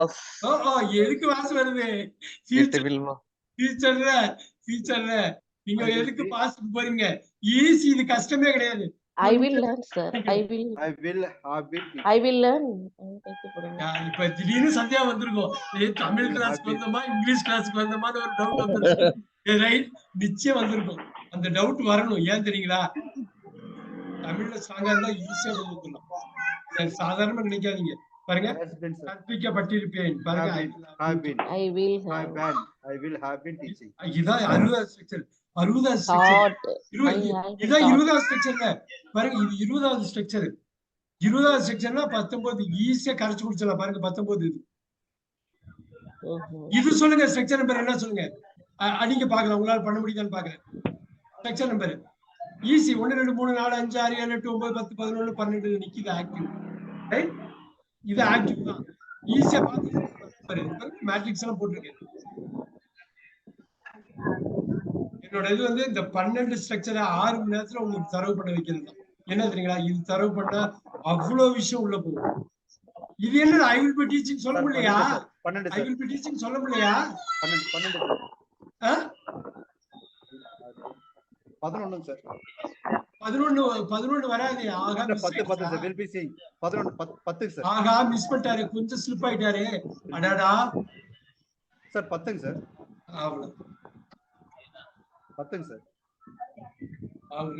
ஓ ஓ எதுக்கு பாஸ் வருது Irritable. ஃபியூச்சர்ல ஃபியூச்சர்ல நீங்க எதுக்கு பாஸ் போறீங்க ஈஸி இது கஷ்டமே கிடையாது I will learn, sir. I will learn. இப்ப திடீர்னு சந்தியா வந்திருக்கும் தமிழ் கிளாஸ்க்கு வந்தோமா இங்கிலீஷ் கிளாஸ்க்கு வந்தோமான்னு ஒரு டவுட் வந்துருக்கும் ரைட் நிச்சயம் வந்திருக்கும் அந்த டவுட் வரணும் ஏன் தெரியுங்களா தமிழ்ல ஸ்ட்ராங்கா இருந்தா ஈஸியா வந்துடலாம் சாதாரணமா நினைக்காதீங்க பாருங்க கற்பிக்கப்பட்டிருப்பேன் பாருங்க I will have been teaching. இதான் 60வது ஸ்ட்ரக்சர் 60வது ஸ்ட்ரக்சர் இதான் 20வது ஸ்ட்ரக்சர்ல பாருங்க இது 20வது ஸ்ட்ரக்சர் 20வது ஸ்ட்ரக்சர்னா 19 ஈஸியா கரைச்சு குடிச்சலாம் பாருங்க 19 இது சொல்லுங்க ஸ்ட்ரக்சர் நம்பர் என்ன சொல்லுங்க நீங்க பாக்கலாம் உங்களால பண்ண முடியுதான்னு பாக்குறேன் ஸ்ட்ரக்சர் நம்பர் ஈஸி 1 2 3 4 5 6 7 8 9 10 11 12 நிக்குது ஆக்டிவ் ரைட் இது ஆக்டிவ் தான் ஈஸியா பாத்து மேட்ரிக்ஸ் எல்லாம் போட்டுருக்கேன் என்னோட இது வந்து இந்த 12 ஸ்ட்ரக்சரை 6 மணி நேரத்துல உங்களுக்கு தரவு பண்ண வைக்கிறது தான் என்ன தெரியுங்களா இது தரவு பண்ணா அவ்வளவு விஷயம் உள்ள போகும் இது என்ன ஐ வில் பி டீச்சிங் சொல்ல முடியலையா ஐ வில் பி டீச்சிங் சொல்ல முடியலையா 11 சார் 11 வராது ஆகா 10 sir will be saying 10 sir ஆகா மிஸ் பண்ணிட்டாரு கொஞ்சம் ஸ்லிப் ஆயிட்டாரு அடடா சார் 10 சார் அவ்வளவு 10 சார் அவ்வளவு